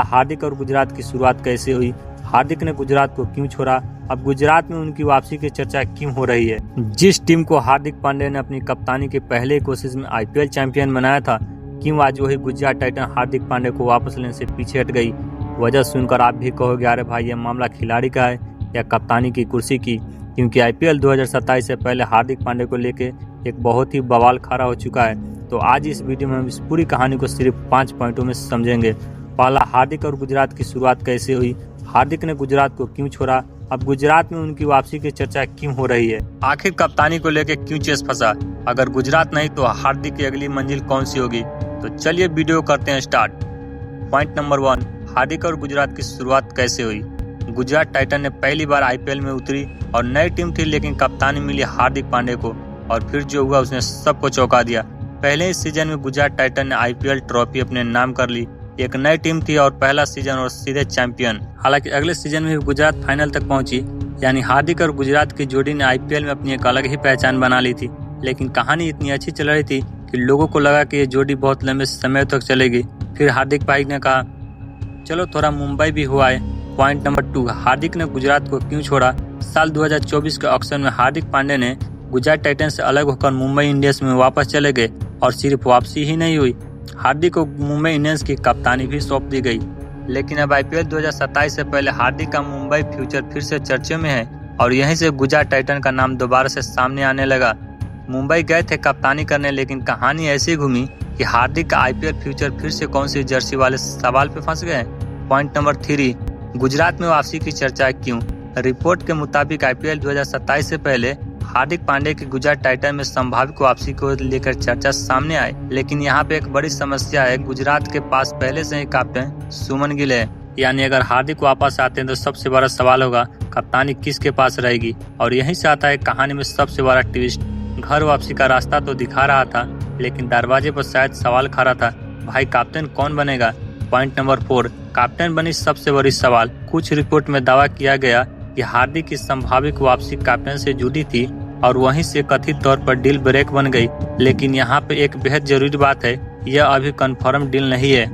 हार्दिक और गुजरात की शुरुआत कैसे हुई, हार्दिक ने गुजरात को क्यों छोड़ा, अब गुजरात में उनकी वापसी की चर्चा क्यों हो रही है। जिस टीम को हार्दिक पांड्या ने अपनी कप्तानी के पहले कोशिश में आईपीएल चैंपियन बनाया था, क्यों आज वही गुजरात टाइटन हार्दिक पांड्या को वापस लेने से पीछे हट गई। वजह सुनकर आप भी कहोगे अरे भाई ये मामला खिलाड़ी का है या कप्तानी की कुर्सी की, क्योंकि आईपीएल 2027 से पहले हार्दिक पांड्या को लेके एक बहुत ही बवाल खड़ा हो चुका है। तो आज इस वीडियो में हम इस पूरी कहानी को सिर्फ 5 पॉइंटों में समझेंगे। पहला, हार्दिक और गुजरात की शुरुआत कैसे हुई, हार्दिक ने गुजरात को क्यों छोड़ा, अब गुजरात में उनकी वापसी की चर्चा क्यों हो रही है, आखिर कप्तानी को लेकर क्यों चेस फंसा, अगर गुजरात नहीं तो हार्दिक की अगली मंजिल कौन सी होगी। तो चलिए वीडियो करते हैं स्टार्ट। पॉइंट नंबर 1, हार्दिक और गुजरात की शुरुआत कैसे हुई। गुजरात टाइटन ने पहली बार आईपीएल में उतरी और नई टीम थी, लेकिन कप्तानी मिली हार्दिक पांड्या को और फिर जो हुआ उसने सबको चौंका दिया। पहले ही सीजन में गुजरात टाइटन ने आईपीएल ट्रॉफी अपने नाम कर ली। एक नई टीम थी और पहला सीजन और सीधे चैंपियन। हालांकि अगले सीजन में भी गुजरात फाइनल तक पहुंची, यानी हार्दिक और गुजरात की जोड़ी ने आईपीएल में अपनी एक अलग ही पहचान बना ली थी। लेकिन कहानी इतनी अच्छी चल रही थी कि लोगों को लगा कि ये जोड़ी बहुत लंबे समय तक चलेगी। फिर हार्दिक भाई ने कहा चलो थोड़ा मुंबई भी हुआ है। पॉइंट नंबर 2, हार्दिक ने गुजरात को क्यों छोड़ा। साल 2024 के ऑक्शन में हार्दिक पांड्या ने गुजरात टाइटन से अलग होकर मुंबई इंडियंस में वापस चले गए और सिर्फ वापसी ही नहीं हुई, हार्दिक को मुंबई इंडियंस की कप्तानी भी सौंप दी गई। लेकिन अब आईपीएल 2027 से पहले हार्दिक का मुंबई फ्यूचर फिर से चर्चे में है और यहीं से गुजरात टाइटन का नाम दोबारा से सामने आने लगा। मुंबई गए थे कप्तानी करने, लेकिन कहानी ऐसी घूमी कि हार्दिक का आईपीएल फ्यूचर फिर से कौन सी जर्सी वाले सवाल पे फंस गए। पॉइंट नंबर 3, गुजरात में वापसी की चर्चा क्यों। रिपोर्ट के मुताबिक आईपीएल 2027 से पहले हार्दिक पांड्या की गुजरात टाइटन में संभावित वापसी को लेकर चर्चा सामने आई, लेकिन यहाँ पे एक बड़ी समस्या है। गुजरात के पास पहले से ही कैप्टन सुमन गिल है, यानी अगर हार्दिक वापस आते हैं तो सबसे बड़ा सवाल होगा कप्तानी किसके पास रहेगी। और यहीं से आता है कहानी में सबसे बड़ा ट्विस्ट। घर वापसी का रास्ता तो दिखा रहा था, लेकिन दरवाजे पर शायद सवाल खड़ा था, भाई कैप्टन कौन बनेगा। पॉइंट नंबर 4, कैप्टन बनी सबसे बड़ी सवाल। कुछ रिपोर्ट में दावा किया गया कि हार्दिक की संभावित वापसी कैप्टन से जुड़ी थी और वहीं से कथित तौर पर डील ब्रेक बन गई। लेकिन यहाँ पे एक बेहद जरूरी बात है, यह अभी कंफर्म डील नहीं है।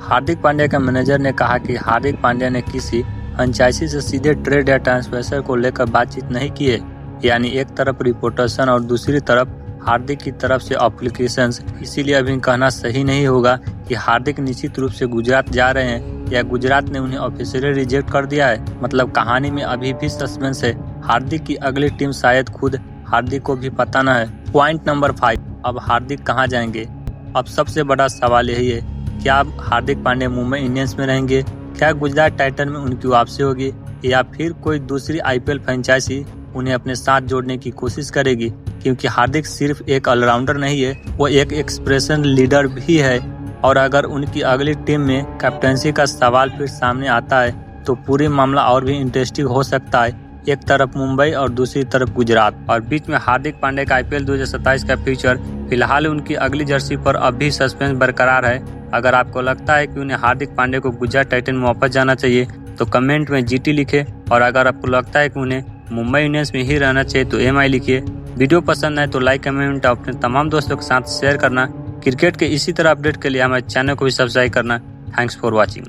हार्दिक पांड्या के मैनेजर ने कहा कि हार्दिक पांड्या ने किसी फ्रेंचाइजी से सीधे ट्रेड या ट्रांसफर को लेकर बातचीत नहीं की है, यानी एक तरफ रिपोर्टेशन और दूसरी तरफ हार्दिक की तरफ से एप्लीकेशंस। इसीलिए अभी कहना सही नहीं होगा कि हार्दिक निश्चित रूप से गुजरात जा रहे हैं या गुजरात ने उन्हें ऑफिशियली रिजेक्ट कर दिया है। मतलब कहानी में अभी भी सस्पेंस है। हार्दिक की अगली टीम शायद खुद हार्दिक को भी पता न है। पॉइंट नंबर 5, अब हार्दिक कहां जाएंगे। अब सबसे बड़ा सवाल यही है, क्या अब हार्दिक पांड्या मुंबई इंडियंस में रहेंगे, क्या गुजरात टाइटन में उनकी वापसी होगी, या फिर कोई दूसरी आईपीएल फ्रेंचाइजी उन्हें अपने साथ जोड़ने की कोशिश करेगी। क्योंकि हार्दिक सिर्फ एक ऑलराउंडर नहीं है, वो एक एक्सप्रेशन लीडर भी है। और अगर उनकी अगली टीम में कैप्टनसी का सवाल फिर सामने आता है तो पूरी मामला और भी इंटरेस्टिंग हो सकता है। एक तरफ मुंबई और दूसरी तरफ गुजरात, और बीच में हार्दिक पांड्या का आईपीएल 2027 का फ्यूचर। फिलहाल उनकी अगली जर्सी पर अभी सस्पेंस बरकरार है। अगर आपको लगता है कि उन्हें हार्दिक पांड्या को गुजरात टाइटन में वापस जाना चाहिए तो कमेंट में जीटी लिखे, और अगर आपको लगता है कि उन्हें मुंबई इंडियंस में ही रहना चाहिए तो एमआई लिखिए। वीडियो पसंद आए तो लाइक कमेंट अपने तमाम दोस्तों के साथ शेयर करना। क्रिकेट के इसी तरह अपडेट के लिए हमारे चैनल को भी सब्सक्राइब करना। Thanks for watching.